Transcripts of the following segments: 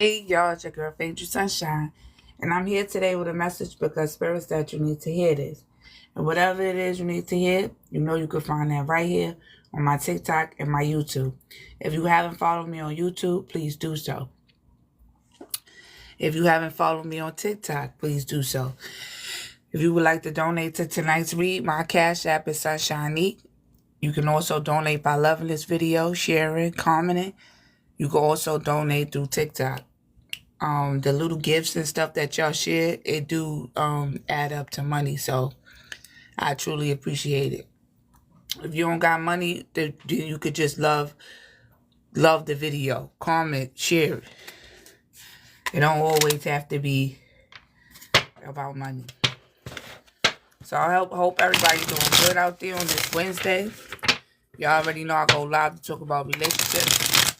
Hey y'all, it's your girl Phaedra Sunshine, and I'm here today with a message because Spirit said you need to hear this. And whatever it is you need to hear, you know you can find that right here on my TikTok and my YouTube. If you haven't followed me on YouTube, please do so. If you haven't followed me on TikTok, please do so. If you would like to donate to tonight's read, my Cash App is Sunshine. You can also donate by loving this video, sharing, commenting. You can also donate through TikTok. The little gifts and stuff that y'all share, it do add up to money, so I truly appreciate it. If you don't got money, then you could just love the video, comment, share it. It don't always have to be about money. So I hope everybody's doing good out there on this Wednesday. Y'all already know I go live to talk about relationships.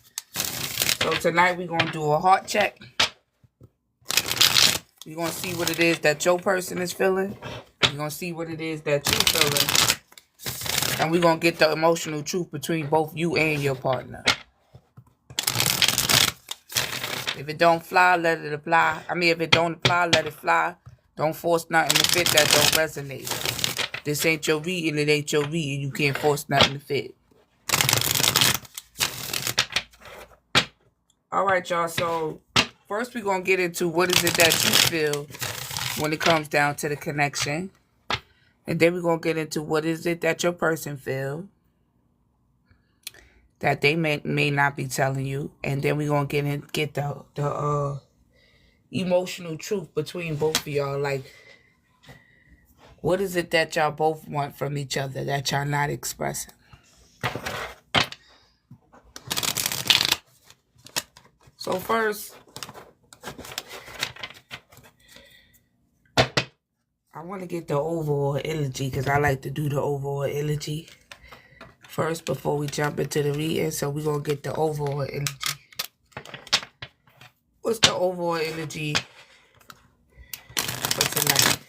So tonight we're going to do a heart check. We're going to see what it is that your person is feeling. We're going to see what it is that you're feeling. And we're going to get the emotional truth between both you and your partner. If it don't fly, let it apply. If it don't apply, let it fly. Don't force nothing to fit that don't resonate. This ain't your reading, it ain't your reading. You can't force nothing to fit. Alright, y'all. So, first we're going to get into what is it that you feel when it comes down to the connection. And then we're going to get into what is it that your person feel that they may not be telling you. And then we're going to get the emotional truth between both of y'all. Like, what is it that y'all both want from each other that y'all not expressing? So first, I want to get the overall energy because I like to do the overall energy first before we jump into the reading. So we're going to get the overall energy. What's the overall energy for tonight?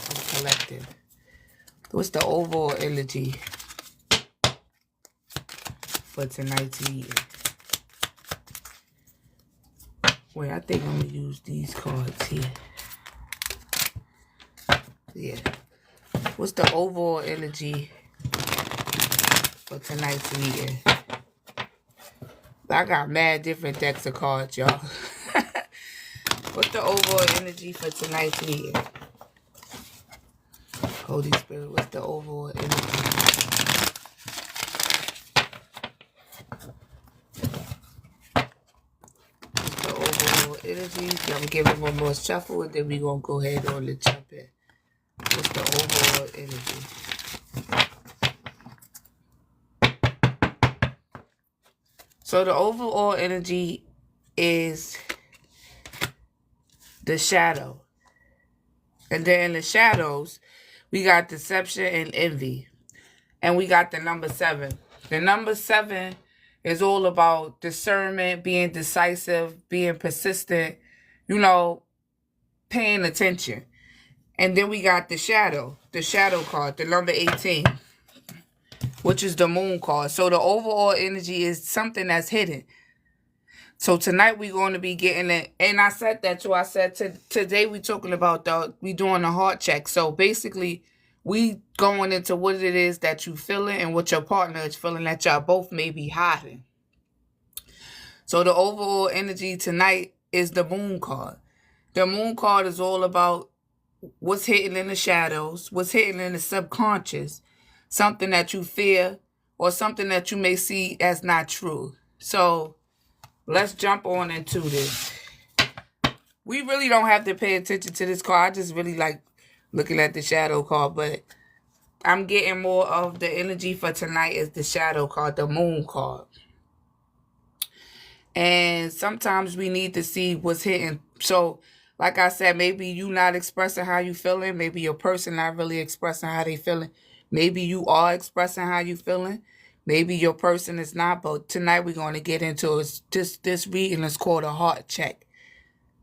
I'm collective. What's the overall energy for tonight's reading? Wait, I think I'm going to use these cards here. Yeah. What's the overall energy for tonight's reading? I got mad different decks of cards, y'all. What's the overall energy for tonight's reading? Holy Spirit, what's the overall energy? What's the overall energy? I'm going to give it one more shuffle, and then we're going to go ahead on and jump in. What's the overall energy? So the overall energy is the shadow. And then in the shadows, we got deception and envy. And we got the number 7. The number 7 is all about discernment, being decisive, being persistent, paying attention. And then we got the shadow card, the number 18, which is the moon card. So the overall energy is something that's hidden. So tonight we're going to be getting it. And I said that too. I said today we're talking about we doing a heart check. So basically we going into what it is that you feeling and what your partner is feeling that y'all both may be hiding. So the overall energy tonight is the moon card. The moon card is all about what's hidden in the shadows, what's hidden in the subconscious, something that you fear or something that you may see as not true. So let's jump on into this. We really don't have to pay attention to this card. I just really like looking at the shadow card, but I'm getting more of the energy for tonight is the shadow card, the moon card. And sometimes we need to see what's hidden. So, like I said, maybe you not expressing how you feeling. Maybe your person not really expressing how they feeling. Maybe you are expressing how you feeling. Maybe your person is not. But tonight we're going to get into this reading is called a heart check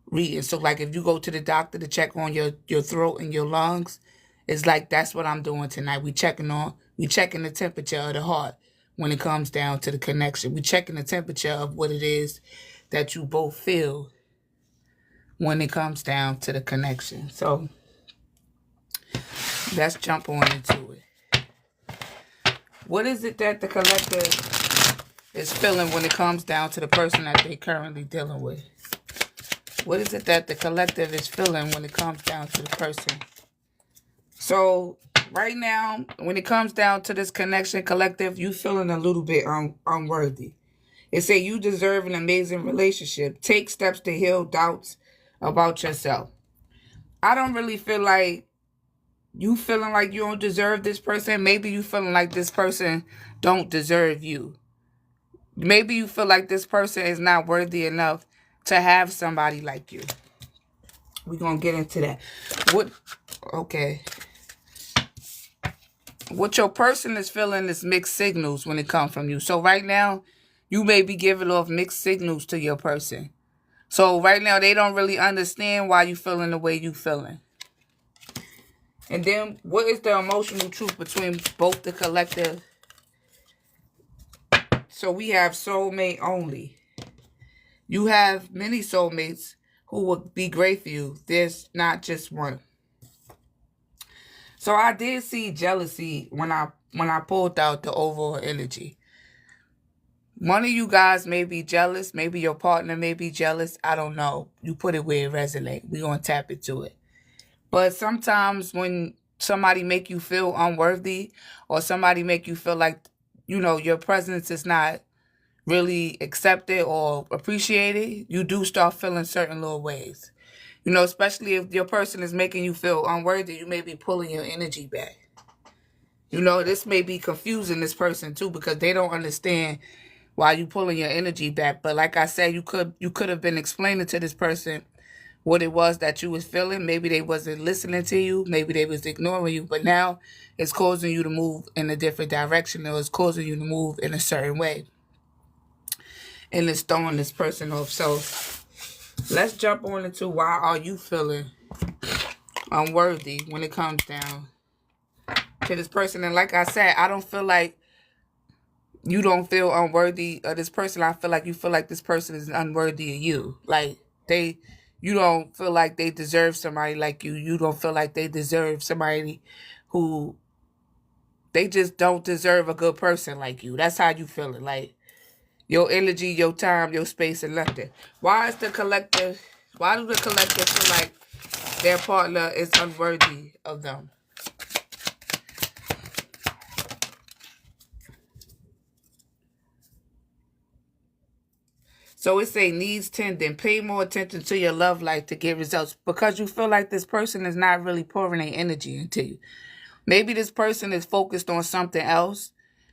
reading. So, like if you go to the doctor to check on your throat and your lungs, it's like that's what I'm doing tonight. We checking the temperature of the heart. When it comes down to the connection, we're checking the temperature of what it is that you both feel when it comes down to the connection. So let's jump on into it. What is it that the collective is feeling when it comes down to the person that they're currently dealing with? What is it that the collective is feeling when it comes down to the person? So right now, when it comes down to this connection collective, you feeling a little bit unworthy. It say you deserve an amazing relationship. Take steps to heal doubts about yourself. I don't really feel like you feeling like you don't deserve this person. Maybe you feeling like this person don't deserve you. Maybe you feel like this person is not worthy enough to have somebody like you. We're going to get into that. Okay. What your person is feeling is mixed signals when it comes from you. So right now, you may be giving off mixed signals to your person. So right now, they don't really understand why you feeling the way you feeling. And then, what is the emotional truth between both the collective? So we have soulmate only. You have many soulmates who would be great for you. There's not just one. So I did see jealousy when I pulled out the overall energy. One of you guys may be jealous. Maybe your partner may be jealous. I don't know. You put it where it resonates. We're going to tap into it. But sometimes when somebody make you feel unworthy or somebody make you feel like, you know, your presence is not really accepted or appreciated, you do start feeling certain little ways. You know, especially if your person is making you feel unworthy, you may be pulling your energy back. You know, this may be confusing this person too because they don't understand why you pulling your energy back. But like I said, you could have been explaining to this person what it was that you was feeling. Maybe they wasn't listening to you. Maybe they was ignoring you. But now it's causing you to move in a different direction, or it's causing you to move in a certain way. And it's throwing this person off. So let's jump on into why are you feeling unworthy when it comes down to this person. And like I said, I don't feel like you don't feel unworthy of this person. I feel like you feel like this person is unworthy of you. Like you don't feel like they deserve somebody like you. You don't feel like they deserve somebody who, they just don't deserve a good person like you. That's how you feel it. Like your energy, your time, your space, and nothing. Why do the collective feel like their partner is unworthy of them? So it say needs tending. Pay more attention to your love life to get results because you feel like this person is not really pouring their energy into you. Maybe this person is focused on something else.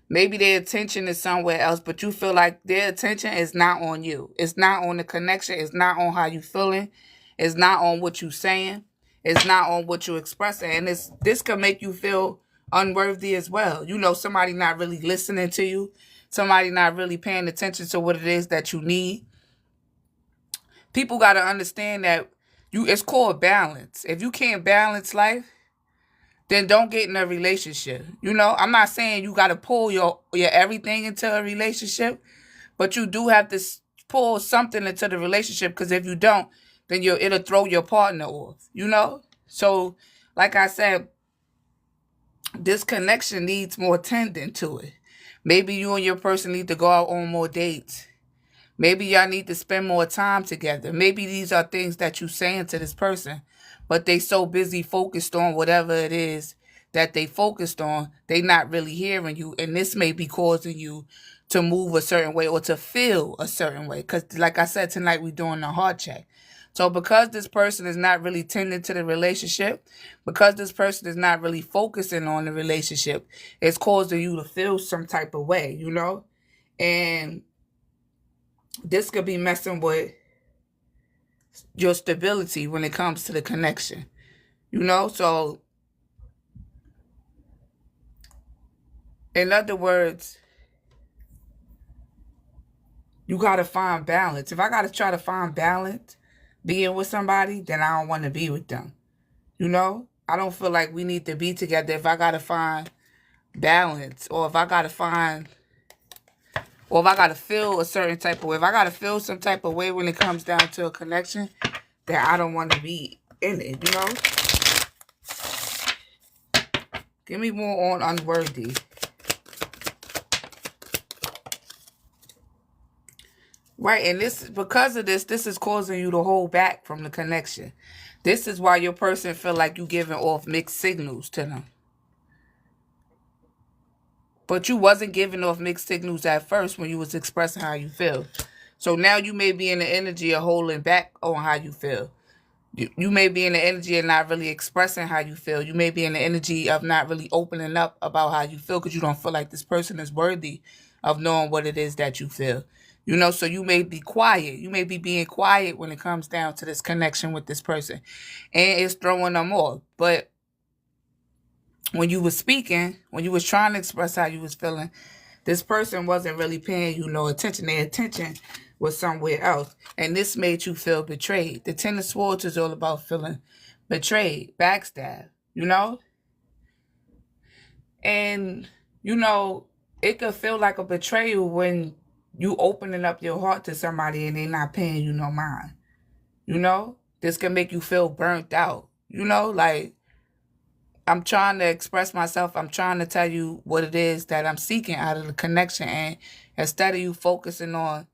Maybe their attention is somewhere else, but you feel like their attention is not on you. It's not on the connection. It's not on how you feeling. It's not on what you saying. It's not on what you expressing. And this can make you feel unworthy as well. You know, somebody not really listening to you. Somebody not really paying attention to what it is that you need. People got to understand that it's called balance. If you can't balance life, then don't get in a relationship. You know, I'm not saying you got to pull your everything into a relationship, but you do have to pull something into the relationship because if you don't, then it'll throw your partner off, you know? So, like I said, this connection needs more tending to it. Maybe you and your person need to go out on more dates. Maybe y'all need to spend more time together. Maybe these are things that you're saying to this person, but they so busy focused on whatever it is that they focused on, they not really hearing you. And this may be causing you to move a certain way or to feel a certain way. Because like I said, tonight we're doing a heart check. So because this person is not really tending to the relationship, because this person is not really focusing on the relationship, it's causing you to feel some type of way, you know? And this could be messing with your stability when it comes to the connection, you know? So, in other words, you got to find balance. If I got to try to find balance being with somebody, then I don't want to be with them. You know? I don't feel like we need to be together if I got to find balance or if I got to find, or if I got to feel a certain type of way. If I got to feel some type of way when it comes down to a connection, that I don't want to be in it, you know? Give me more on unworthy. Right, and because of this is causing you to hold back from the connection. This is why your person feel like you giving off mixed signals to them. But you wasn't giving off mixed signals at first when you was expressing how you feel. So now you may be in the energy of holding back on how you feel. You may be in the energy of not really expressing how you feel. You may be in the energy of not really opening up about how you feel because you don't feel like this person is worthy of knowing what it is that you feel. You know, so you may be quiet. You may be being quiet when it comes down to this connection with this person. And it's throwing them off. But when you was speaking, when you was trying to express how you was feeling, this person wasn't really paying you no attention. Their attention was somewhere else. And this made you feel betrayed. The Ten of Swords is all about feeling betrayed, backstab, you know? And, you know, it could feel like a betrayal when you opening up your heart to somebody and they not paying you no mind. You know? This can make you feel burnt out. You know, like, I'm trying to express myself. I'm trying to tell you what it is that I'm seeking out of the connection. And instead of you focusing on,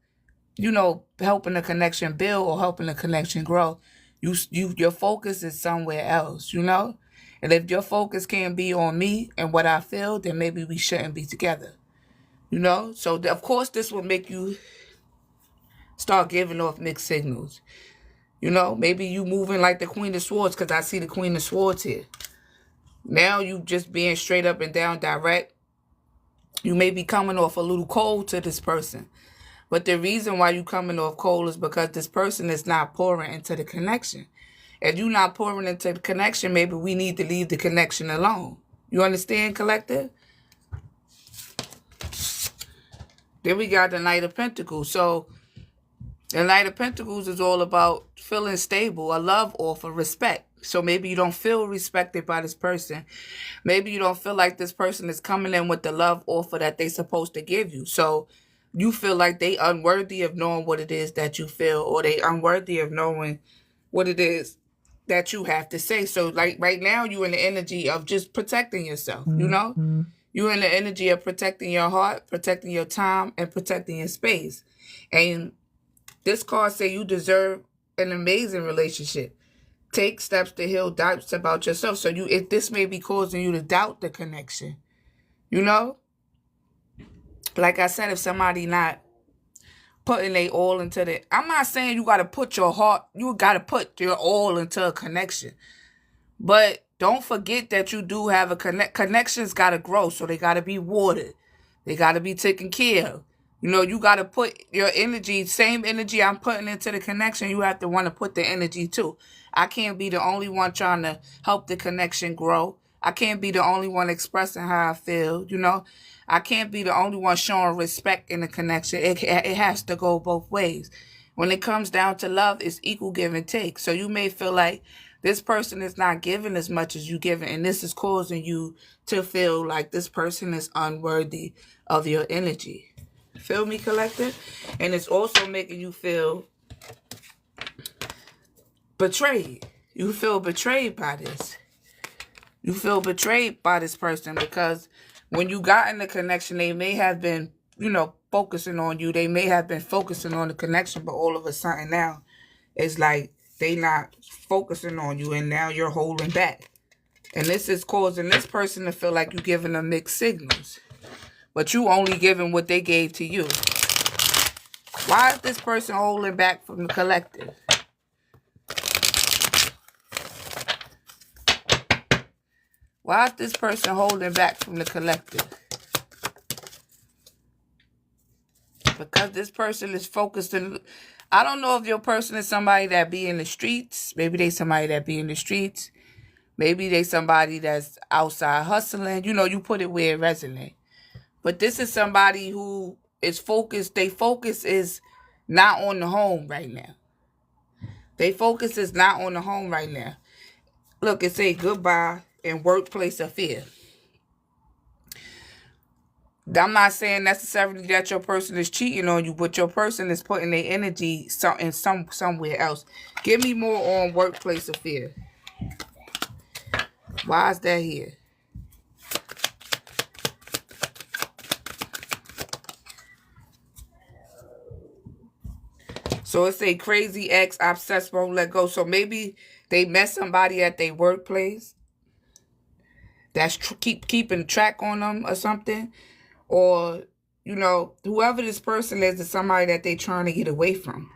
you know, helping the connection build or helping the connection grow, your focus is somewhere else, you know? And if your focus can't be on me and what I feel, then maybe we shouldn't be together, you know? So, of course, this will make you start giving off mixed signals. You know, maybe you moving like the Queen of Swords because I see the Queen of Swords here. Now you just being straight up and down direct. You may be coming off a little cold to this person. But the reason why you coming off cold is because this person is not pouring into the connection. If you're not pouring into the connection, maybe we need to leave the connection alone. You understand, collective? Then we got the Knight of Pentacles. So the Knight of Pentacles is all about feeling stable, a love offer, respect. So maybe you don't feel respected by this person. Maybe you don't feel like this person is coming in with the love offer that they're supposed to give you. So you feel like they unworthy of knowing what it is that you feel, or they unworthy of knowing what it is that you have to say. So like right now, you're in the energy of just protecting yourself, you know? You're in the energy of protecting your heart, protecting your time, and protecting your space. And this card say you deserve an amazing relationship. Take steps to heal doubts about yourself. So this may be causing you to doubt the connection. You know? Like I said, if somebody not putting their all into the... I'm not saying you got to put your heart... You got to put your all into a connection. But don't forget that you do have a connections got to grow. So they got to be watered. They got to be taken care of. You know, you got to put your energy, same energy I'm putting into the connection, you have to want to put the energy too. I can't be the only one trying to help the connection grow. I can't be the only one expressing how I feel, you know. I can't be the only one showing respect in the connection. It has to go both ways. When it comes down to love, it's equal give and take. So you may feel like this person is not giving as much as you giving, and this is causing you to feel like this person is unworthy of your energy. Feel me, collective? And it's also making you feel betrayed. You feel betrayed by this. You feel betrayed by this person because when you got in the connection, they may have been, you know, focusing on you. They may have been focusing on the connection, but all of a sudden now, it's like they not focusing on you and now you're holding back. And this is causing this person to feel like you're giving them mixed signals. But you only giving what they gave to you. Why is this person holding back from the collective? Why is this person holding back from the collective? Because this person is focused in... I don't know if your person is somebody that be in the streets. Maybe they somebody that be in the streets. Maybe they somebody that's outside hustling. You know, you put it where it resonates. But this is somebody who is focused. Their focus is not on the home right now. Their focus is not on the home right now. Look, it say goodbye and workplace affair. I'm not saying necessarily that your person is cheating on you, but your person is putting their energy somewhere else. Give me more on workplace affair. Why is that here? So it's a crazy ex, obsessed, won't let go. So maybe they met somebody at their workplace that's keeping track on them or something. Or, whoever this person is somebody that they trying to get away from.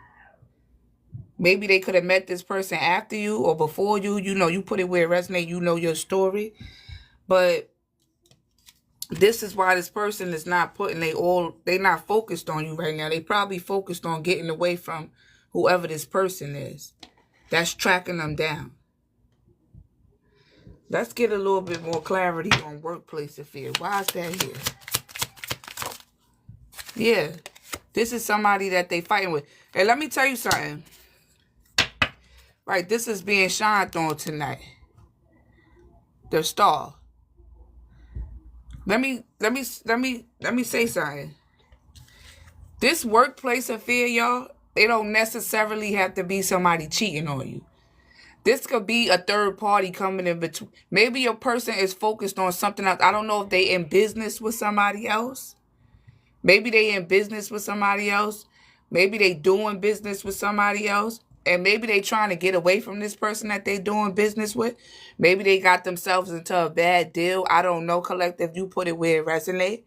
Maybe they could have met this person after you or before you. You put it where it resonates. You know your story. But this is why this person is not they not focused on you right now. They probably focused on getting away from whoever this person is that's tracking them down. Let's get a little bit more clarity on workplace affair. Why is that here? Yeah, this is somebody that they fighting with. And let me tell you something. Right, this is being shined on tonight. The star. Let me say something. This workplace affair, y'all, they don't necessarily have to be somebody cheating on you. This could be a third party coming in between. Maybe your person is focused on something else. I don't know if they in business with somebody else. Maybe they in business with somebody else. Maybe they doing business with somebody else. And maybe they trying to get away from this person that they doing business with. Maybe they got themselves into a bad deal. I don't know, collective. You put it where it resonates.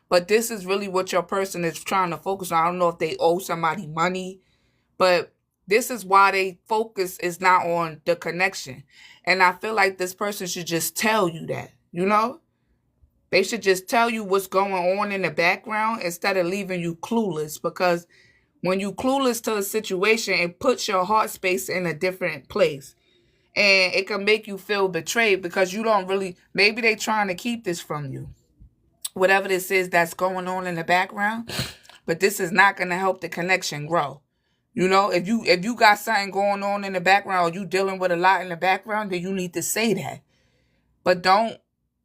But this is really what your person is trying to focus on. I don't know if they owe somebody money. But this is why they focus is not on the connection. And I feel like this person should just tell you that, They should just tell you what's going on in the background instead of leaving you clueless. Because when you clueless to a situation, it puts your heart space in a different place. And it can make you feel betrayed because you don't really, maybe they trying to keep this from you. Whatever this is that's going on in the background. But this is not going to help the connection grow. If you got something going on in the background or you dealing with a lot in the background, then you need to say that. But don't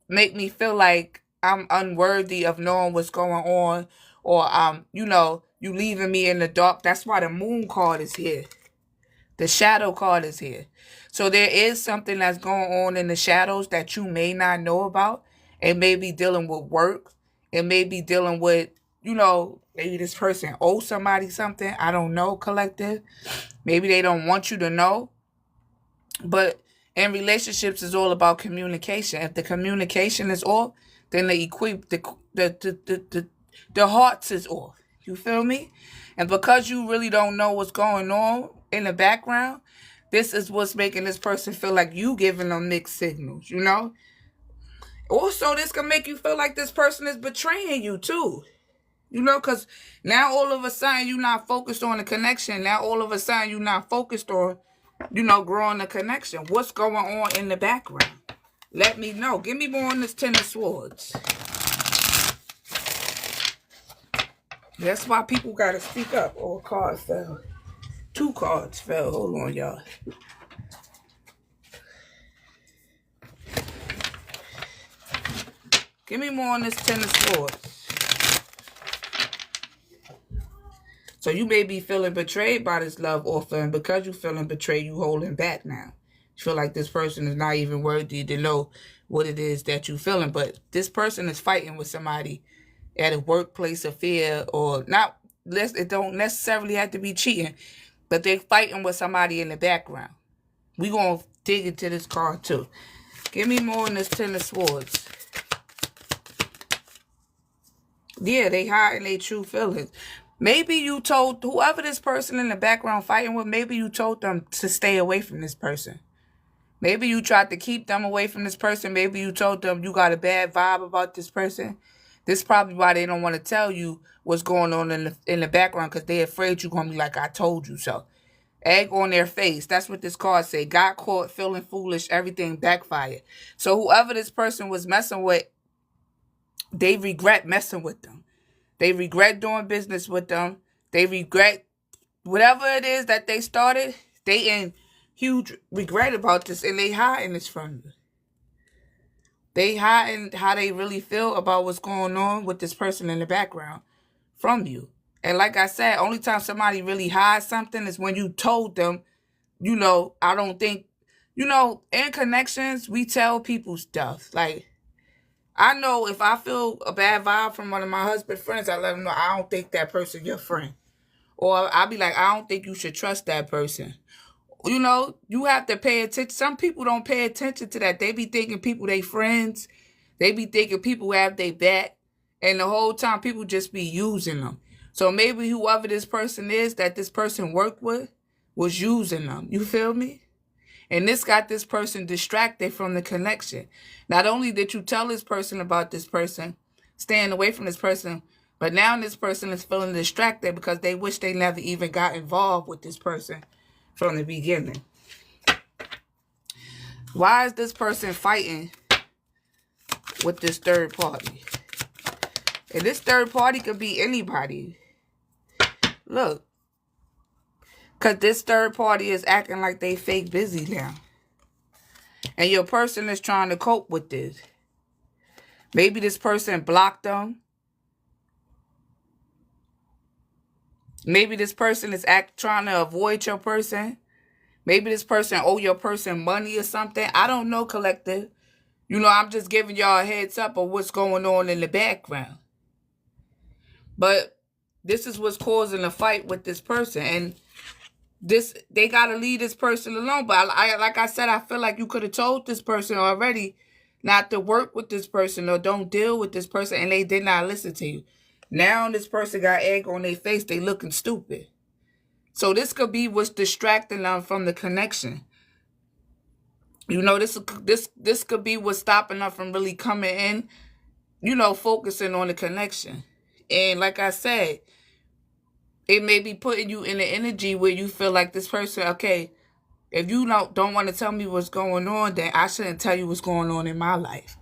make me feel like I'm unworthy of knowing what's going on or, you leaving me in the dark. That's why the moon card is here. The shadow card is here. So there is something that's going on in the shadows that you may not know about. It may be dealing with work. It may be dealing with, maybe this person owes somebody something. I don't know, collective. Maybe they don't want you to know. But in relationships, it's all about communication. If the communication is off, then the hearts is off. You feel me? And because you really don't know what's going on in the background, this is what's making this person feel like you giving them mixed signals, Also, this can make you feel like this person is betraying you too. Because now all of a sudden you're not focused on the connection. Now all of a sudden you're not focused on, growing the connection. What's going on in the background? Let me know. Give me more on this Ten of Swords. That's why people got to speak up. Oh, a card fell. 2 cards fell. Hold on, y'all. Give me more on this Ten of Swords. So you may be feeling betrayed by this love offer, and because you're feeling betrayed, you holding back now. You feel like this person is not even worthy to know what it is that you're feeling. But this person is fighting with somebody at a workplace affair or not. It don't necessarily have to be cheating, but they're fighting with somebody in the background. We're going to dig into this card too. Give me more on this Ten of Swords. Yeah, they hiding their true feelings. Maybe you told whoever this person in the background fighting with, maybe you told them to stay away from this person. Maybe you tried to keep them away from this person. Maybe you told them you got a bad vibe about this person. This is probably why they don't want to tell you what's going on in the background, because they're afraid you're going to be like, I told you so. Egg on their face. That's what this card say. Got caught feeling foolish. Everything backfired. So whoever this person was messing with, they regret messing with them. They regret doing business with them. They regret whatever it is that they started. They in huge regret about this, and they hiding this from you. They hiding how they really feel about what's going on with this person in the background from you. And like I said, only time somebody really hides something is when you told them, I don't think, in connections, we tell people stuff. Like, I know if I feel a bad vibe from one of my husband's friends, I let them know I don't think that person your friend. Or I'll be like, I don't think you should trust that person. You have to pay attention. Some people don't pay attention to that. They be thinking people they friends. They be thinking people have their back. And the whole time people just be using them. So maybe whoever this person is that this person worked with was using them. You feel me? And this got this person distracted from the connection. Not only did you tell this person about this person, staying away from this person, but now this person is feeling distracted because they wish they never even got involved with this person from the beginning. Why is this person fighting with this third party? And this third party could be anybody. Look. Because this third party is acting like they fake busy now. And your person is trying to cope with this. Maybe this person blocked them. Maybe this person is trying to avoid your person. Maybe this person owe your person money or something. I don't know, collective. I'm just giving y'all a heads up of what's going on in the background. But this is what's causing a fight with this person. And they got to leave this person alone. But like I said, I feel like you could have told this person already not to work with this person or don't deal with this person, and they did not listen to you. Now this person got egg on their face. They looking stupid. So this could be what's distracting them from the connection. This could be what's stopping them from really coming in, focusing on the connection. And like I said, it may be putting you in the energy where you feel like this person, okay, if you don't want to tell me what's going on, then I shouldn't tell you what's going on in my life.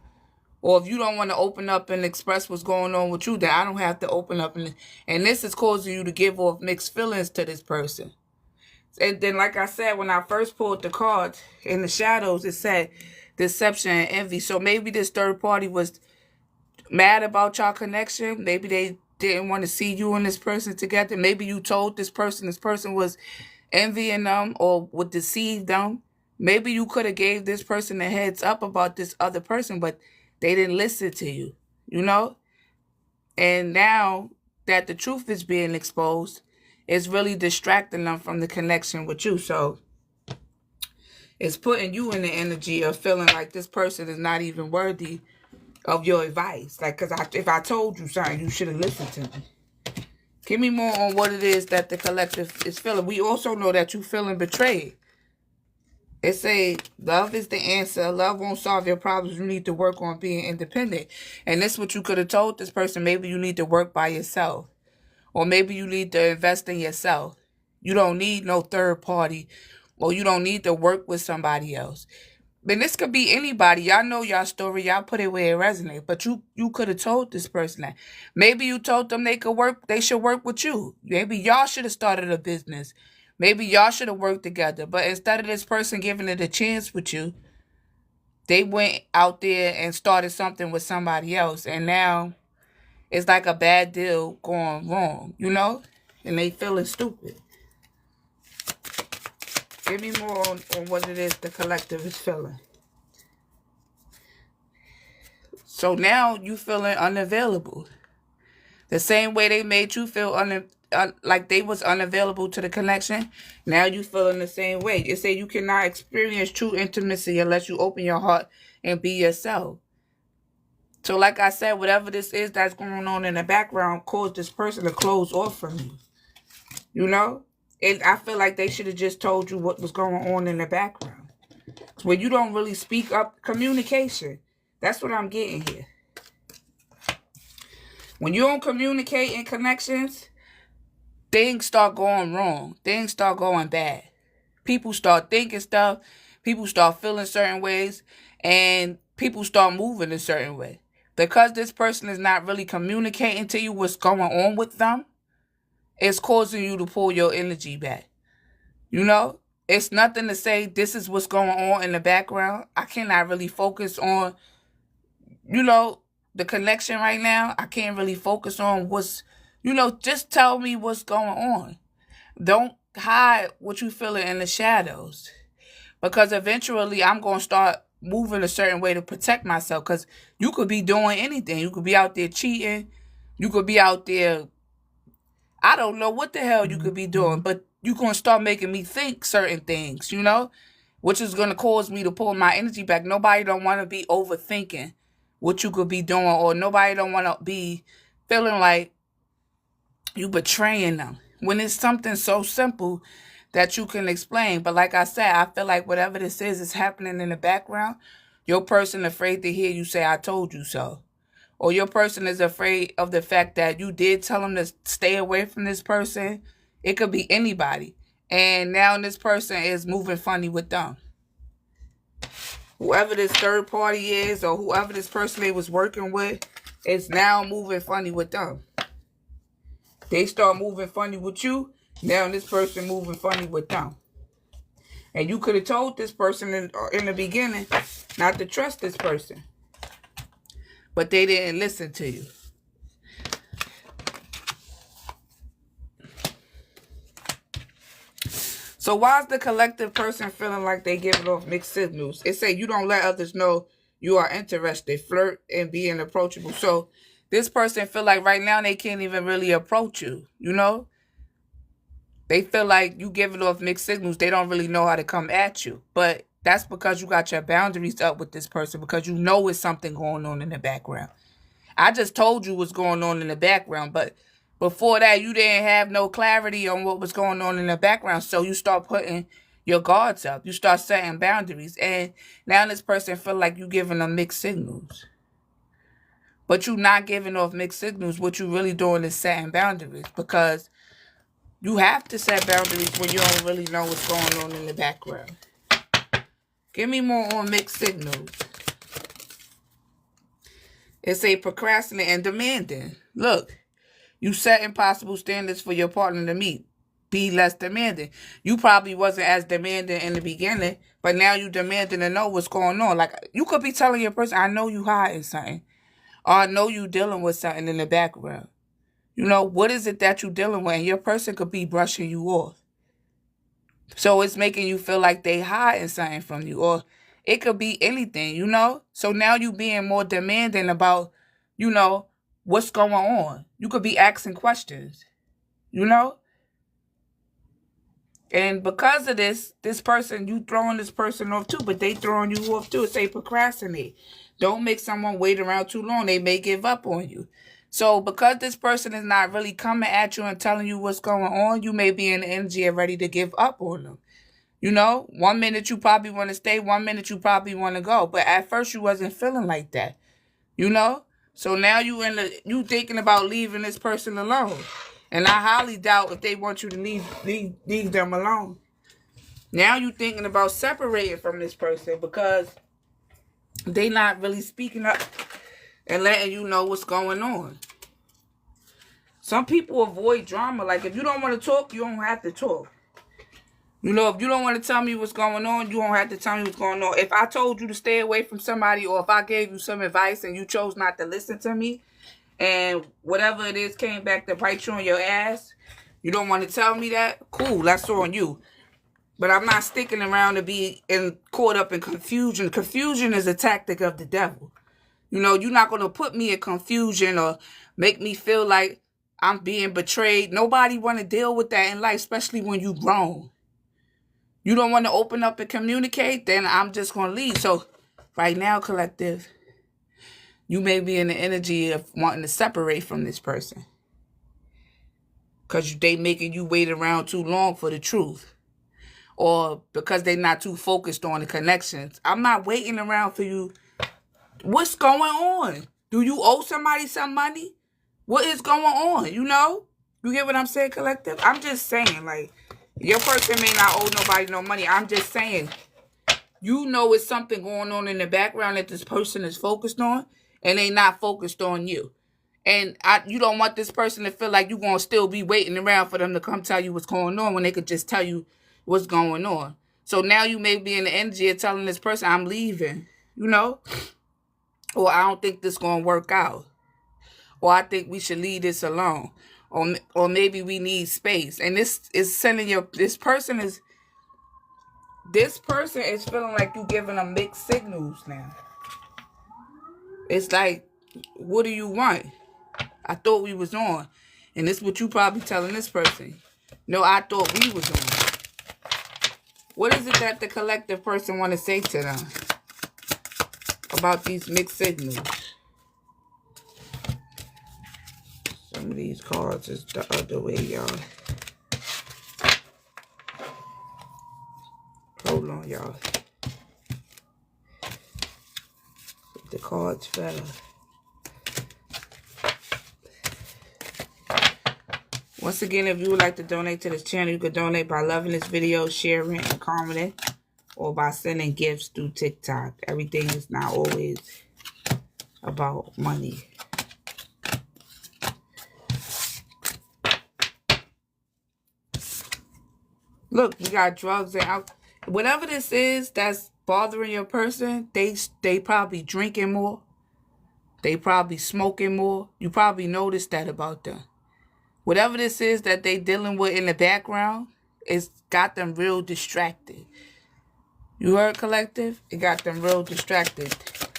Or if you don't want to open up and express what's going on with you, then I don't have to open up. And this is causing you to give off mixed feelings to this person. And then, like I said, when I first pulled the cards in the shadows, it said deception and envy. So maybe this third party was mad about y'all connection. Maybe they didn't want to see you and this person together. Maybe you told this person was envying them or would deceive them. Maybe you could have gave this person a heads up about this other person, but they didn't listen to you, And now that the truth is being exposed, it's really distracting them from the connection with you. So it's putting you in the energy of feeling like this person is not even worthy of your advice. Like, because if I told you something, you should have listened to me. Give me more on what it is that the collective is feeling. We also know that you're feeling betrayed. It say, love is the answer. Love won't solve your problems. You need to work on being independent. And this is what you could have told this person. Maybe you need to work by yourself. Or maybe you need to invest in yourself. You don't need no third party. Or you don't need to work with somebody else. But this could be anybody. Y'all know y'all story. Y'all put it where it resonates. But you could have told this person that. Maybe you told them they should work with you. Maybe y'all should have started a business. Maybe y'all should have worked together. But instead of this person giving it a chance with you, they went out there and started something with somebody else. And now it's like a bad deal going wrong, And they feeling stupid. Give me more on what it is the collective is feeling. So now you feeling unavailable. The same way they made you feel like they was unavailable to the connection, now you feeling the same way. It say you cannot experience true intimacy unless you open your heart and be yourself. So like I said, whatever this is that's going on in the background caused this person to close off from you. And I feel like they should have just told you what was going on in the background. When you don't really speak up, communication. That's what I'm getting here. When you don't communicate in connections, things start going wrong. Things start going bad. People start thinking stuff. People start feeling certain ways. And people start moving a certain way. Because this person is not really communicating to you what's going on with them, it's causing you to pull your energy back. It's nothing to say this is what's going on in the background. I cannot really focus on you know, the connection right now, I can't really focus on what's, just tell me what's going on. Don't hide what you feeling in the shadows. Because eventually I'm going to start moving a certain way to protect myself. Because you could be doing anything. You could be out there cheating. You could be out there, I don't know what the hell you could be doing. But you're going to start making me think certain things, which is going to cause me to pull my energy back. Nobody don't want to be overthinking what you could be doing, or nobody don't want to be feeling like you betraying them when it's something so simple that you can explain. But like I said, I feel like whatever this is happening in the background. Your person afraid to hear you say, I told you so. Or your person is afraid of the fact that you did tell them to stay away from this person. It could be anybody. And now this person is moving funny with them. Whoever this third party is, or whoever this person they was working with, is now moving funny with them. They start moving funny with you. Now this person moving funny with them. And you could have told this person in the beginning not to trust this person. But they didn't listen to you. So why is the collective person feeling like they giving off mixed signals? It say you don't let others know you are interested, flirt, and being approachable. So this person feel like right now they can't even really approach you, They feel like you giving off mixed signals. They don't really know how to come at you. But that's because you got your boundaries up with this person, because you know it's something going on in the background. I just told you what's going on in the background, but before that, you didn't have no clarity on what was going on in the background. So you start putting your guards up. You start setting boundaries. And now this person feel like you giving them mixed signals. But you not giving off mixed signals. What you really doing is setting boundaries, because you have to set boundaries when you don't really know what's going on in the background. Give me more on mixed signals. It's a procrastinating and demanding. Look, you set impossible standards for your partner to meet. Be less demanding. You probably wasn't as demanding in the beginning, but now you demanding to know what's going on. Like, you could be telling your person, I know you hiding something. Or I know you dealing with something in the background. What is it that you dealing with? And your person could be brushing you off. So it's making you feel like they hiding something from you. Or it could be anything, So now you being more demanding about, what's going on. You could be asking questions, And because of this person, you throwing this person off too, but they throwing you off too. It's a procrastinate. Don't make someone wait around too long. They may give up on you. So because this person is not really coming at you and telling you what's going on, you may be in the energy and ready to give up on them. 1 minute you probably want to stay, 1 minute you probably want to go. But at first you wasn't feeling like that. So now you thinking about leaving this person alone. And I highly doubt if they want you to leave them alone. Now you thinking about separating from this person because they not really speaking up and letting you know what's going on. Some people avoid drama. Like, if you don't want to talk, you don't have to talk. If you don't want to tell me what's going on, you don't have to tell me what's going on. If I told you to stay away from somebody, or if I gave you some advice and you chose not to listen to me, and whatever it is came back to bite you on your ass, you don't want to tell me that? Cool, that's on you. But I'm not sticking around to be caught up in confusion. Confusion is a tactic of the devil. You're not going to put me in confusion or make me feel like I'm being betrayed. Nobody want to deal with that in life, especially when you grown. You don't want to open up and communicate, then I'm just going to leave. So right now, collective, you may be in the energy of wanting to separate from this person, because they making you wait around too long for the truth, or because they're not too focused on the connections. I'm not waiting around for you. What's going on? Do you owe somebody some money? What is going on? You get what I'm saying, collective? I'm just saying, like, your person may not owe nobody no money. I'm just saying, it's something going on in the background that this person is focused on, and they not focused on you. And you don't want this person to feel like you're going to still be waiting around for them to come tell you what's going on when they could just tell you what's going on. So now you may be in the energy of telling this person, I'm leaving, Or I don't think this going to work out. Or I think we should leave this alone. Or maybe we need space. And this is sending this person is feeling like you giving them mixed signals now. It's like, what do you want? I thought we was on. And this is what you probably telling this person. No, I thought we was on. What is it that the collective person want to say to them about these mixed signals? Some of these cards is the other way, y'all. Hold on, y'all. The cards fell. Once again, if you would like to donate to this channel, you can donate by loving this video, sharing, and commenting, or by sending gifts through TikTok. Everything is not always about money. Look, we got drugs and alcohol. Whatever this is that's bothering your person, they probably drinking more. They probably smoking more. You probably noticed that about them. Whatever this is that they dealing with in the background, it's got them real distracted. You heard, collective? It got them real distracted.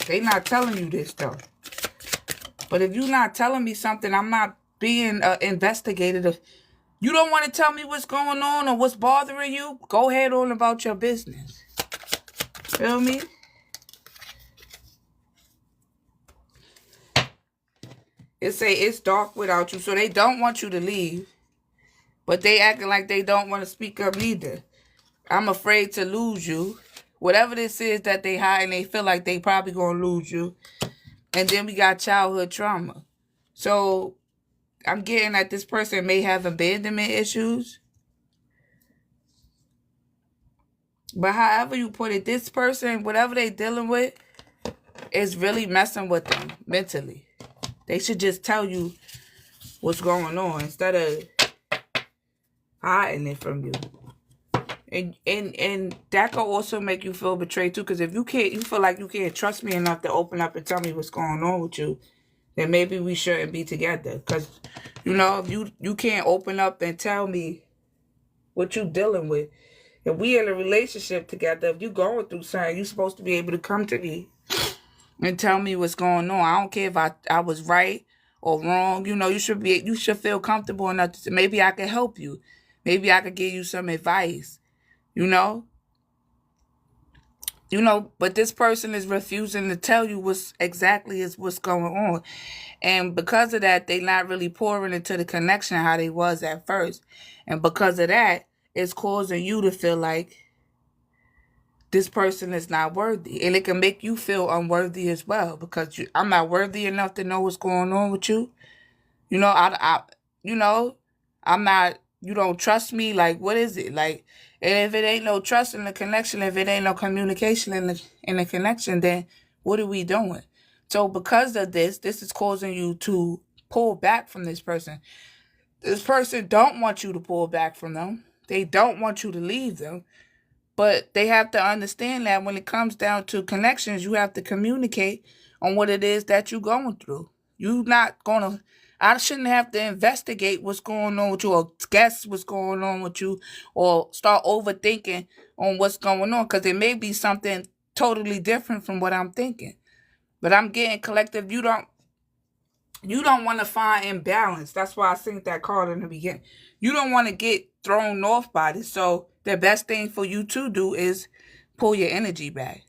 They not telling you this, though. But if you're not telling me something, I'm not being investigated. You don't want to tell me what's going on or what's bothering you, go ahead on about your business. Feel me? It say it's dark without you, so they don't want you to leave. But they acting like they don't want to speak up neither. I'm afraid to lose you. Whatever this is that they hide and they feel like they probably going to lose you. And then we got childhood trauma. So I'm getting that this person may have abandonment issues. But however you put it, this person, whatever they dealing with, is really messing with them mentally. They should just tell you what's going on instead of hiding it from you. And that could also make you feel betrayed too, because if you feel like you can't trust me enough to open up and tell me what's going on with you, then maybe we shouldn't be together. Because, you know, if you can't open up and tell me what you dealing with. If we in a relationship together, if you going through something, you're supposed to be able to come to me and tell me what's going on. I don't care if I was right or wrong. You know, you should feel comfortable enough to say, maybe I can help you. Maybe I could give you some advice. You know, but this person is refusing to tell you what's going on. And because of that, they not really pouring into the connection how they was at first. And because of that, it's causing you to feel like this person is not worthy. And it can make you feel unworthy as well, because I'm not worthy enough to know what's going on with you. You know, I'm not, you don't trust me. Like, what is it? Like, and if it ain't no trust in the connection, if it ain't no communication in the connection, then what are we doing? So because of this is causing you to pull back from this person. This person don't want you to pull back from them. They don't want you to leave them. But they have to understand that when it comes down to connections, you have to communicate on what it is that you're going through. I shouldn't have to investigate what's going on with you or guess what's going on with you or start overthinking on what's going on, because it may be something totally different from what I'm thinking. But I'm getting collective. You don't want to find imbalance. That's why I synced that card in the beginning. You don't want to get thrown off by this. So the best thing for you to do is pull your energy back.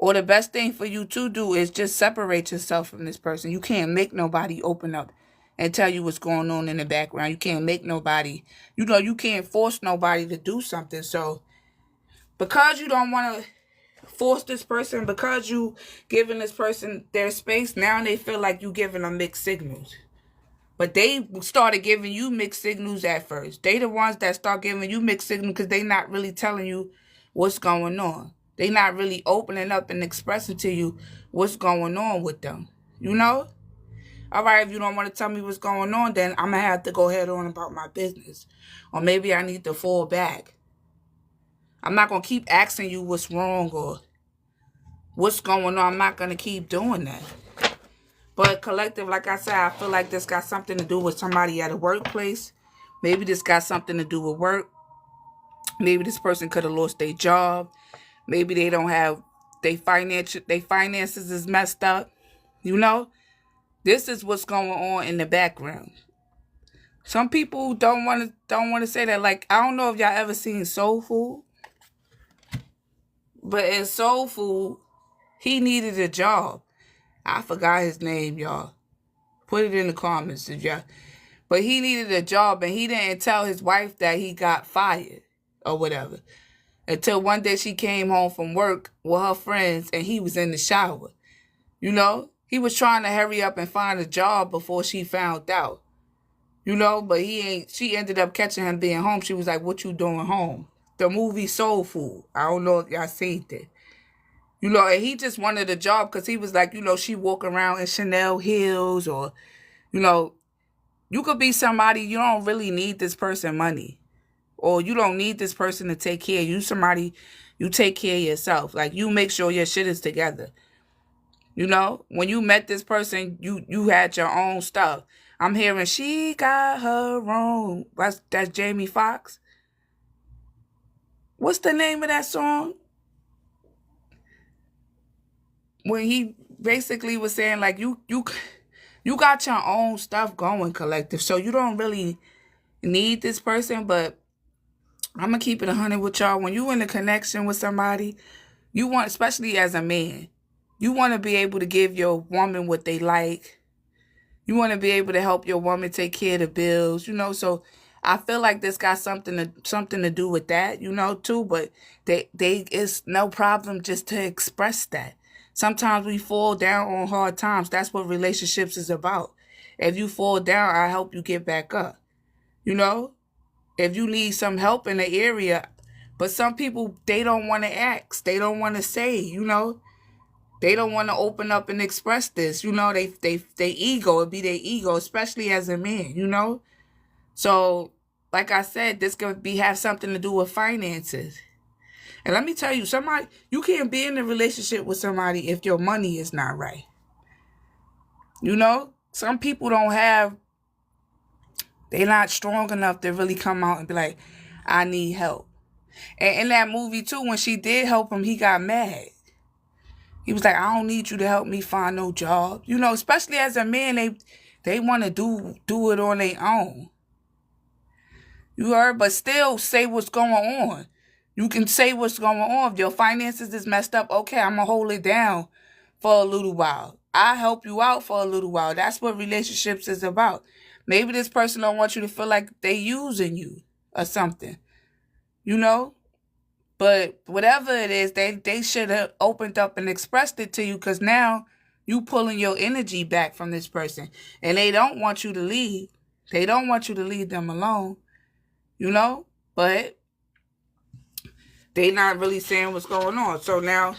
Or the best thing for you to do is just separate yourself from this person. You can't make nobody open up and tell you what's going on in the background. You can't make nobody, you can't force nobody to do something. So because you don't want to force this person, because you giving this person their space, now they feel like you giving them mixed signals. But they started giving you mixed signals at first. They the ones that start giving you mixed signals because they not really telling you what's going on. They not really opening up and expressing to you what's going on with them. You know? All right, if you don't want to tell me what's going on, then I'm going to have to go ahead on about my business. Or maybe I need to fall back. I'm not going to keep asking you what's wrong or what's going on. I'm not going to keep doing that. But collective, like I said, I feel like this got something to do with somebody at a workplace. Maybe this got something to do with work. Maybe this person could have lost their job. Maybe they don't have their finances is messed up. You know, this is what's going on in the background. Some people don't want to say that. Like, I don't know if y'all ever seen Soul Food, but in Soul Food, he needed a job. I forgot his name, y'all. Put it in the comments, y'all. But he needed a job, and he didn't tell his wife that he got fired or whatever. Until one day she came home from work with her friends, and he was in the shower. You know? He was trying to hurry up and find a job before she found out. You know? But she ended up catching him being home. She was like, "What you doing home?" The movie Soul Food. I don't know if y'all seen it. You know, and he just wanted a job because he was like, you know, she walk around in Chanel heels, or, you know, you could be somebody, you don't really need this person money, or you don't need this person to take care of you. Somebody, you take care of yourself. Like, you make sure your shit is together. You know, when you met this person, you had your own stuff. I'm hearing she got her own. That's Jamie Foxx. What's the name of that song? When he basically was saying, like, you got your own stuff going, collective, so you don't really need this person. But I'm gonna keep it 100 with y'all. When you in a connection with somebody, you want, especially as a man, you want to be able to give your woman what they like. You want to be able to help your woman take care of the bills, you know. So I feel like this got something to do with that, you know, too. But they it's no problem just to express that. Sometimes we fall down on hard times. That's what relationships is about. If you fall down, I help you get back up. You know, if you need some help in the area, but some people, they don't want to ask. They don't want to say, you know. They don't want to open up and express this. You know, they ego, it be their ego, especially as a man, you know. So, like I said, this could have something to do with finances. And let me tell you, you can't be in a relationship with somebody if your money is not right. You know, some people they're not strong enough to really come out and be like, I need help. And in that movie too, when she did help him, he got mad. He was like, I don't need you to help me find no job. You know, especially as a man, they want to do it on their own. You heard? But still say what's going on. You can say what's going on. If your finances is messed up, okay, I'm going to hold it down for a little while. I help you out for a little while. That's what relationships is about. Maybe this person don't want you to feel like they using you or something. You know? But whatever it is, they should have opened up and expressed it to you, because now you pulling your energy back from this person. And they don't want you to leave. They don't want you to leave them alone. You know? But they not really saying what's going on. So now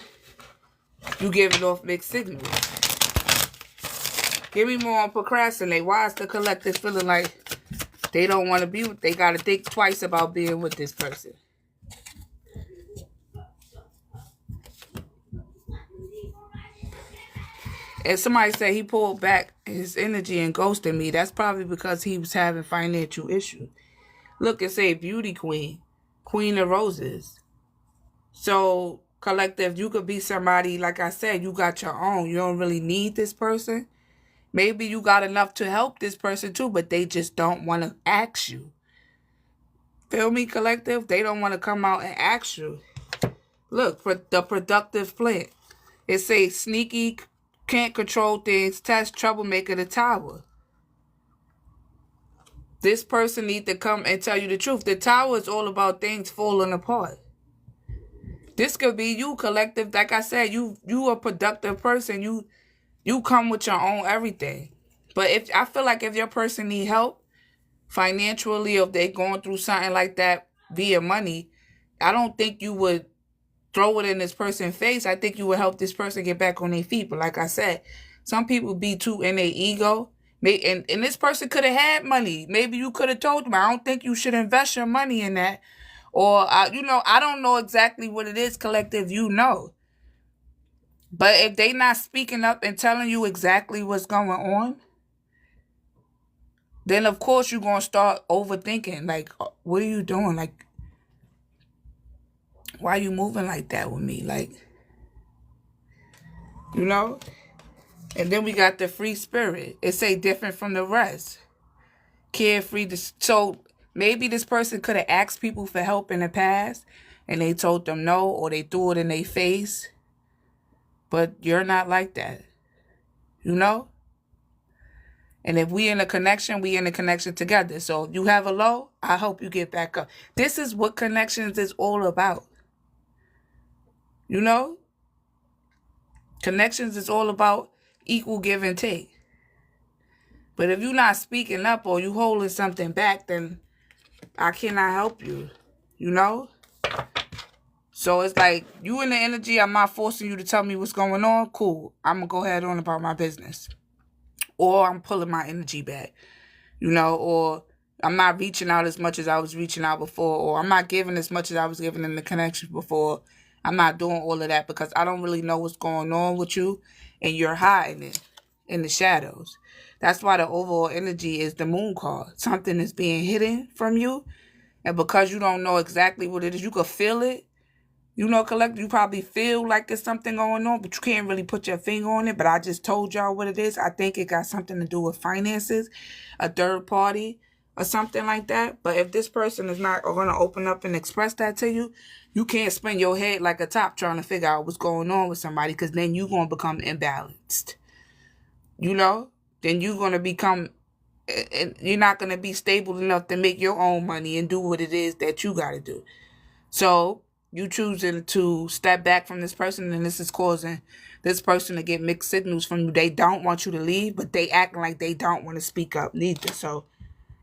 you giving off mixed signals. Give me more on procrastinate. Why is the collective feeling like they don't want to be with, they got to think twice about being with this person? If somebody said he pulled back his energy and ghosted me, that's probably because he was having financial issues. Look, it say beauty queen, queen of roses. So, collective, you could be somebody, like I said, you got your own. You don't really need this person. Maybe you got enough to help this person too, but they just don't want to ask you. Feel me, collective? They don't want to come out and ask you. Look, for the productive plant. It says sneaky, can't control things, test, troublemaker, the tower. This person need to come and tell you the truth. The tower is all about things falling apart. This could be you, collective. Like I said, you a productive person. You come with your own everything. But if I feel like if your person need help financially, or if they going through something like that via money, I don't think you would throw it in this person's face. I think you would help this person get back on their feet. But like I said, some people be too in their ego. And this person could have had money. Maybe you could have told them, I don't think you should invest your money in that. Or, I don't know exactly what it is, collective, you know. But if they not speaking up and telling you exactly what's going on, then of course you're going to start overthinking. Like, what are you doing? Like, why are you moving like that with me? Like, you know? And then we got the free spirit. It say different from the rest. Carefree. So maybe this person could have asked people for help in the past and they told them no, or they threw it in their face. But you're not like that. You know? And if we in a connection, we in a connection together. So you have a low, I hope you get back up. This is what connections is all about. You know? Connections is all about equal give and take. But if you're not speaking up or you holding something back, then I cannot help you. You know? So it's like, you in the energy, I'm not forcing you to tell me what's going on. Cool. I'm going to go ahead on about my business. Or I'm pulling my energy back. You know, or I'm not reaching out as much as I was reaching out before, or I'm not giving as much as I was giving in the connection before. I'm not doing all of that because I don't really know what's going on with you, and you're hiding it in the shadows. That's why the overall energy is the moon card. Something is being hidden from you, and because you don't know exactly what it is, you can feel it. You know, collective, you probably feel like there's something going on, but you can't really put your finger on it. But I just told y'all what it is. I think it got something to do with finances, a third party, or something like that. But if this person is not going to open up and express that to you, you can't spin your head like a top trying to figure out what's going on with somebody, because then you're going to become imbalanced. You know? Then you're going to become, you're not going to be stable enough to make your own money and do what it is that you got to do. So you choosing to step back from this person, and this is causing this person to get mixed signals from you. They don't want you to leave, but they acting like they don't want to speak up neither. So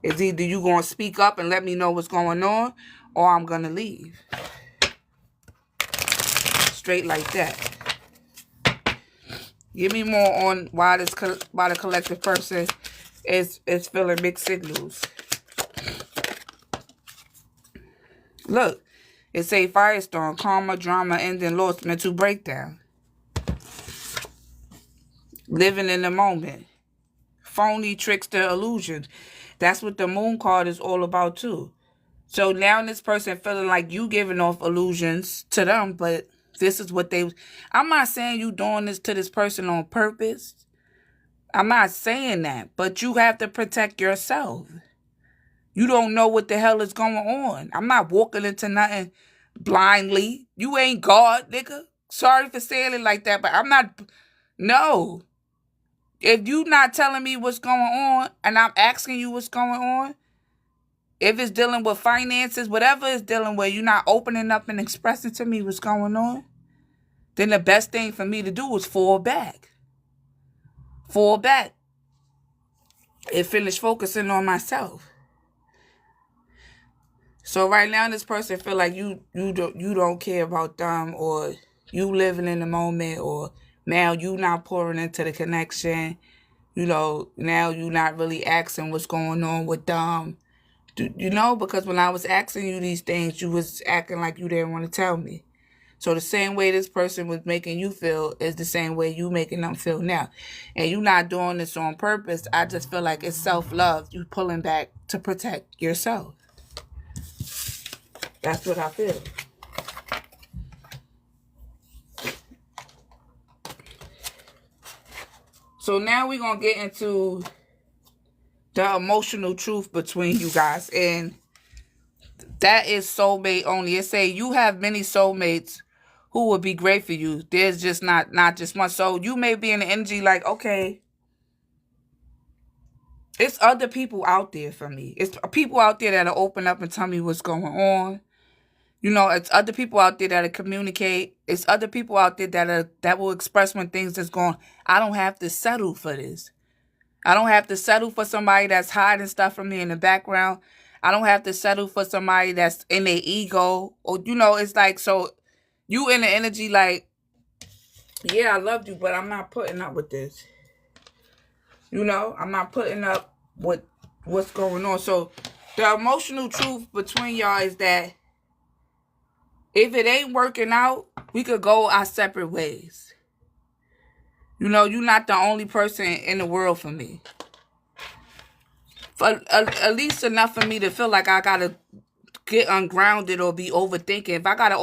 it's either you going to speak up and let me know what's going on, or I'm going to leave. Straight like that. Give me more on why the collective person is feeling mixed signals. Look. It say firestorm, karma, drama, ending, loss, mental breakdown. Living in the moment. Phony, trickster, illusions. That's what the moon card is all about too. So now this person feeling like you giving off illusions to them, but this is what they... I'm not saying you doing this to this person on purpose. I'm not saying that, but you have to protect yourself. You don't know what the hell is going on. I'm not walking into nothing blindly. You ain't God, nigga. Sorry for saying it like that, but I'm not... No. If you not telling me what's going on, and I'm asking you what's going on, if it's dealing with finances, whatever it's dealing with, you're not opening up and expressing to me what's going on, then the best thing for me to do is fall back. Fall back. And finish focusing on myself. So right now, this person feel like you don't care about them, or you living in the moment, or now you not pouring into the connection. You know, now you not really asking what's going on with them. You know, because when I was asking you these things, you was acting like you didn't want to tell me. So the same way this person was making you feel is the same way you making them feel now. And you not doing this on purpose. I just feel like it's self-love. You pulling back to protect yourself. That's what I feel. So now we're going to get into the emotional truth between you guys. And that is soulmate only. It say you have many soulmates who would be great for you. There's just not just one. So you may be in the energy like, okay, it's other people out there for me. It's people out there that'll open up and tell me what's going on. You know, it's other people out there that'll communicate. It's other people out there that will express when things is going. I don't have to settle for this. I don't have to settle for somebody that's hiding stuff from me in the background. I don't have to settle for somebody that's in their ego. Or, you know, it's like, so you in the energy like, yeah, I loved you, but I'm not putting up with this. You know, I'm not putting up with what's going on. So the emotional truth between y'all is that if it ain't working out, we could go our separate ways. You know, you're not the only person in the world for me. For at least enough for me to feel like I gotta get ungrounded or be overthinking. If I gotta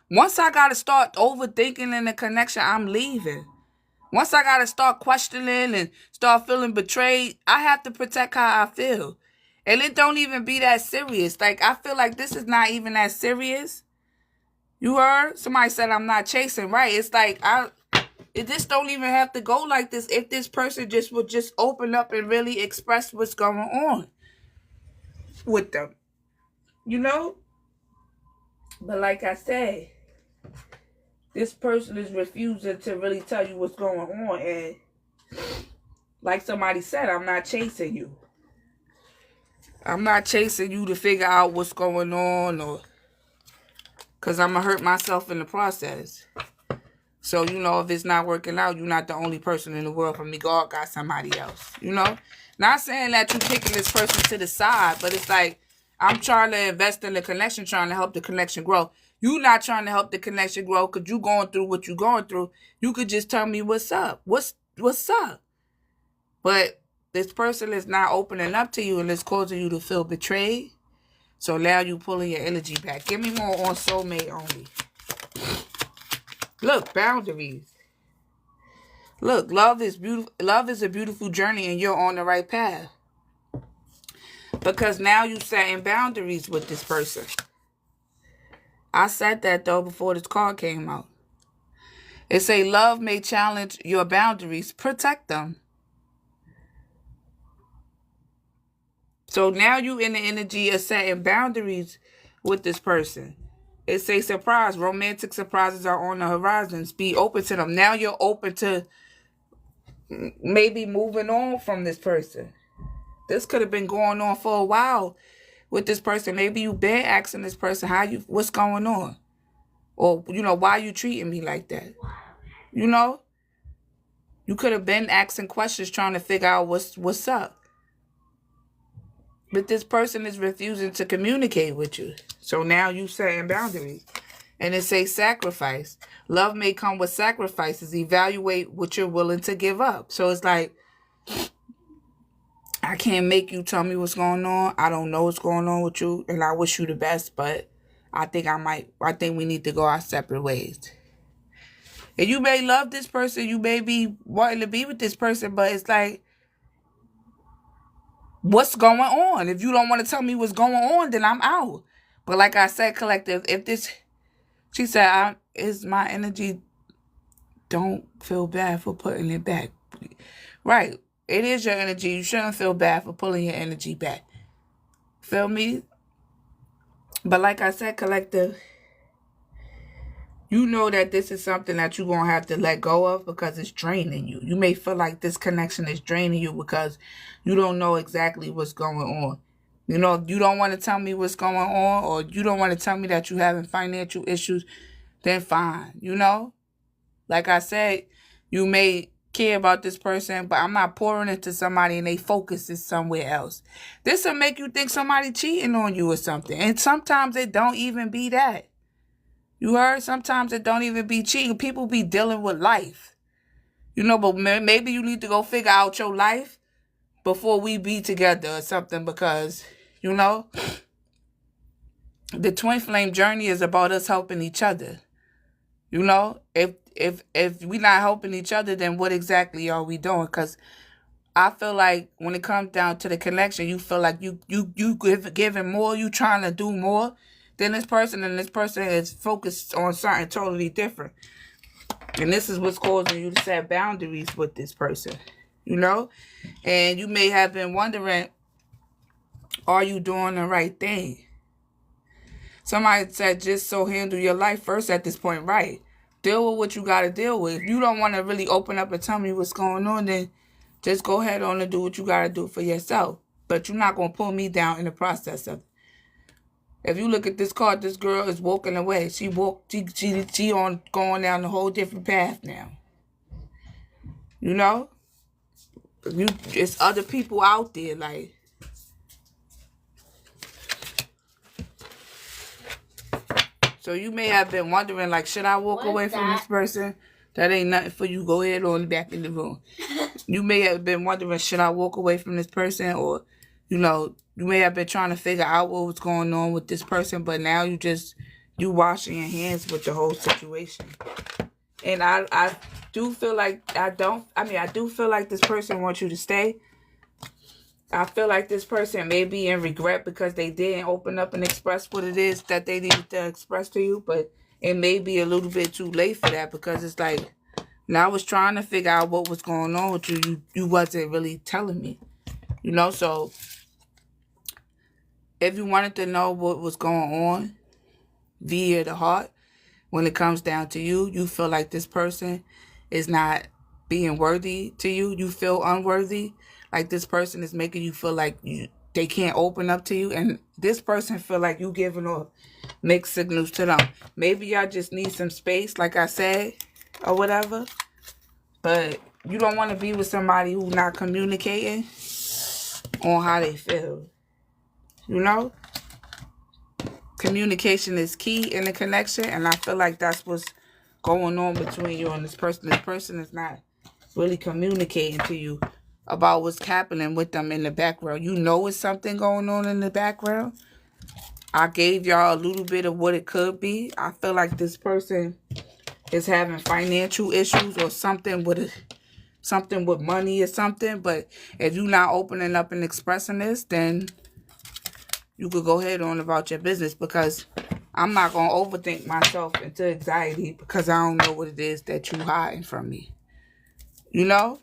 once I gotta start overthinking in the connection, I'm leaving. Once I gotta start questioning and start feeling betrayed, I have to protect how I feel. And it don't even be that serious. Like, I feel like this is not even that serious. You heard? Somebody said I'm not chasing, right? It's like, it just don't even have to go like this if this person just would just open up and really express what's going on with them. You know? But like I said, this person is refusing to really tell you what's going on. And like somebody said, I'm not chasing you. I'm not chasing you to figure out what's going on, or because I'm going to hurt myself in the process. So, you know, if it's not working out, you're not the only person in the world for me. God got somebody else, you know? Not saying that you're kicking this person to the side, but it's like, I'm trying to invest in the connection, trying to help the connection grow. You not trying to help the connection grow because you going through what you're going through. You could just tell me what's up. What's up? But this person is not opening up to you, and it's causing you to feel betrayed. So now you pulling your energy back. Give me more on soulmate only. Look, boundaries. Look, love is beautiful. Love is a beautiful journey, and you're on the right path. Because now you're setting boundaries with this person. I said that, though, before this card came out. It say love may challenge your boundaries. Protect them. So now you in the energy of setting boundaries with this person. It say surprise. Romantic surprises are on the horizons. Be open to them. Now you're open to maybe moving on from this person. This could have been going on for a while with this person. Maybe you've been asking this person what's going on. Or, you know, why you treating me like that? You know? You could have been asking questions trying to figure out what's up. But this person is refusing to communicate with you. So now you setting boundaries. And it says sacrifice. Love may come with sacrifices. Evaluate what you're willing to give up. So it's like, I can't make you tell me what's going on. I don't know what's going on with you. And I wish you the best. But I think we need to go our separate ways. And you may love this person. You may be wanting to be with this person. But it's like, what's going on? If you don't want to tell me what's going on, then I'm out. But like I said, collective, she said, it's my energy. Don't feel bad for putting it back. Right. It is your energy. You shouldn't feel bad for pulling your energy back. Feel me? But like I said, collective, you know that this is something that you're going to have to let go of because it's draining you. You may feel like this connection is draining you because you don't know exactly what's going on. You know, you don't want to tell me what's going on, or you don't want to tell me that you're having financial issues, then fine. You know? Like I said, you may care about this person, but I'm not pouring into somebody and they focus is somewhere else. This will make you think somebody cheating on you or something. And sometimes it don't even be that. You heard? Sometimes it don't even be cheating. People be dealing with life. You know, but maybe you need to go figure out your life before we be together or something, because, you know, the twin flame journey is about us helping each other. You know, if we not helping each other, then what exactly are we doing? Because I feel like when it comes down to the connection, you feel like you giving more, you trying to do more than this person, and this person is focused on something totally different. And this is what's causing you to set boundaries with this person, you know? And you may have been wondering, are you doing the right thing? Somebody said, just so handle your life first at this point, right? Deal with what you got to deal with. If you don't want to really open up and tell me what's going on, then just go ahead on and do what you got to do for yourself. But you're not going to pull me down in the process of it. If you look at this card, this girl is walking away. She on going down a whole different path now. You know? It's other people out there, like. So you may have been wondering, like, should I walk away from this person? That ain't nothing for you. Go ahead on back in the room. You may have been wondering, should I walk away from this person? Or, you know, you may have been trying to figure out what was going on with this person, but now you washing your hands with the whole situation. And I do feel like I do feel like this person wants you to stay. I feel like this person may be in regret because they didn't open up and express what it is that they needed to express to you, but it may be a little bit too late for that, because it's like, now I was trying to figure out what was going on with you. You wasn't really telling me, you know? So if you wanted to know what was going on via the heart, when it comes down to you, you feel like this person is not being worthy to you. You feel unworthy. Like this person is making you feel like they can't open up to you. And this person feel like you giving off mixed signals to them. Maybe y'all just need some space, like I said, or whatever. But you don't want to be with somebody who's not communicating on how they feel. You know? Communication is key in the connection, and I feel like that's what's going on between you and this person. This person is not really communicating to you about what's happening with them in the background. You know it's something going on in the background. I gave y'all a little bit of what it could be. I feel like this person is having financial issues or something with money or something. But if you're not opening up and expressing this, then you could go ahead on about your business, because I'm not going to overthink myself into anxiety because I don't know what it is that you hiding from me. You know?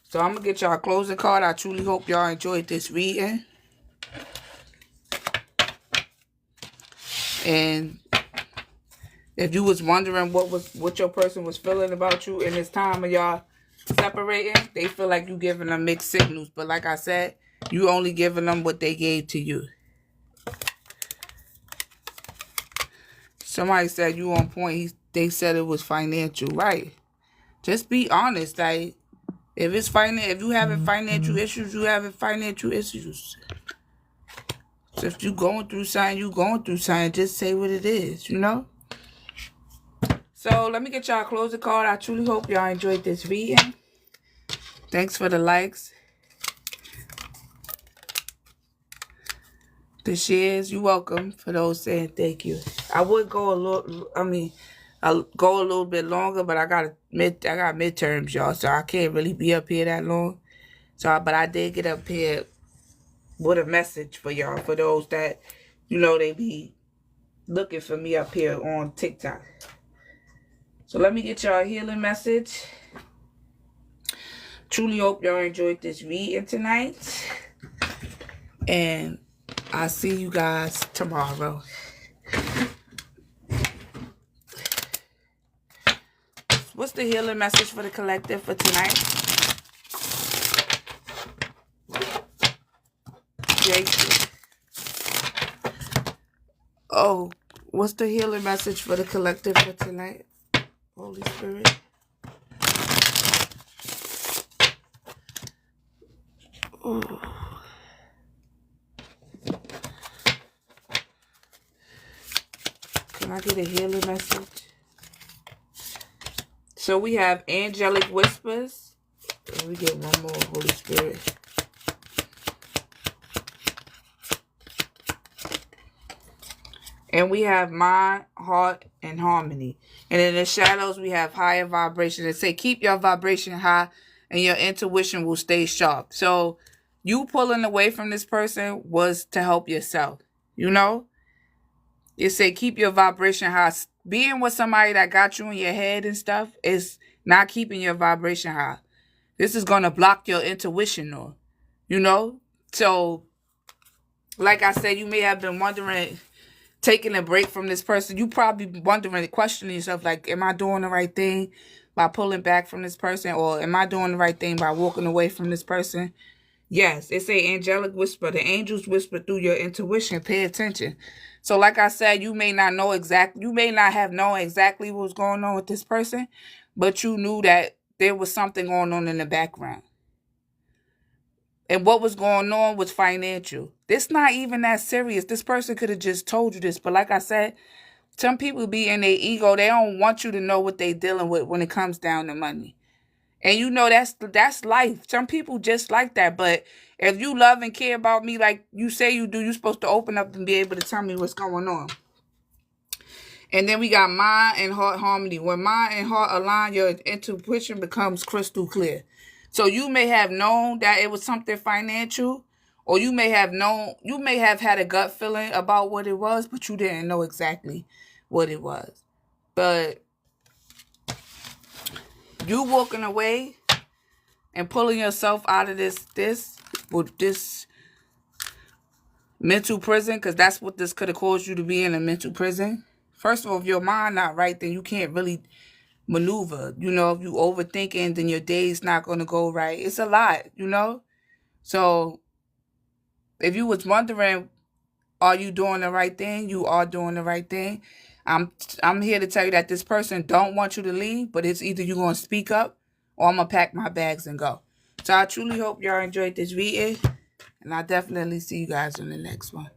So I'm going to get y'all a closing card. I truly hope y'all enjoyed this reading. And if you was wondering what your person was feeling about you in this time of y'all separating, they feel like you giving them mixed signals. But like I said, you only giving them what they gave to you. Somebody said you on point. They said it was financial, right? Just be honest. Like, if you having financial issues, you having financial issues. So if you going through something, you going through something. Just say what it is, you know? So let me get y'all a closing card. I truly hope y'all enjoyed this reading. Thanks for the likes, the shares. You're welcome. For those saying thank you. I would go I'll go a little bit longer, but I got midterms, y'all, so I can't really be up here that long. But I did get up here with a message for y'all, for those that, you know, they be looking for me up here on TikTok. So let me get y'all a healing message. Truly hope y'all enjoyed this reading tonight. And I'll see you guys tomorrow. What's the healing message for the collective for tonight? Jason. Oh, what's the healing message for the collective for tonight? Holy Spirit. Oh. Can I get a healing message? So we have angelic whispers. Let me get one more, Holy Spirit. And we have mind, heart, and harmony. And in the shadows, we have higher vibration. They say, keep your vibration high and your intuition will stay sharp. So you pulling away from this person was to help yourself. You know? It say, keep your vibration high. Being with somebody that got you in your head and stuff is not keeping your vibration high. This is going to block your intuition, though. You know? So, like I said, you may have been wondering, taking a break from this person. You probably wondering, questioning yourself, like, am I doing the right thing by pulling back from this person? Or am I doing the right thing by walking away from this person? Yes, it's a angelic whisper. The angels whisper through your intuition. Pay attention. So like I said, you may not have known exactly what was going on with this person, but you knew that there was something going on in the background. And what was going on was financial. This not even that serious. This person could have just told you this. But like I said, Some people be in their ego. They don't want you to know what they dealing with when it comes down to money. And you know that's life. Some people just like that. But if you love and care about me like you say you do, you're supposed to open up and be able to tell me what's going on. And then we got mind and heart harmony. When mind and heart align, your intuition becomes crystal clear. So you may have known that it was something financial, or you may have had a gut feeling about what it was, but you didn't know exactly what it was. But you walking away and pulling yourself out of this mental prison, because that's what this could have caused you to be, in a mental prison. First of all, if your mind not right, then you can't really maneuver. You know, if you overthinking, then your day's not going to go right. It's a lot, you know? So if you was wondering, are you doing the right thing? You are doing the right thing. I'm here to tell you that this person don't want you to leave, but it's either you're going to speak up or I'm going to pack my bags and go. So I truly hope y'all enjoyed this video, and I'll definitely see you guys in the next one.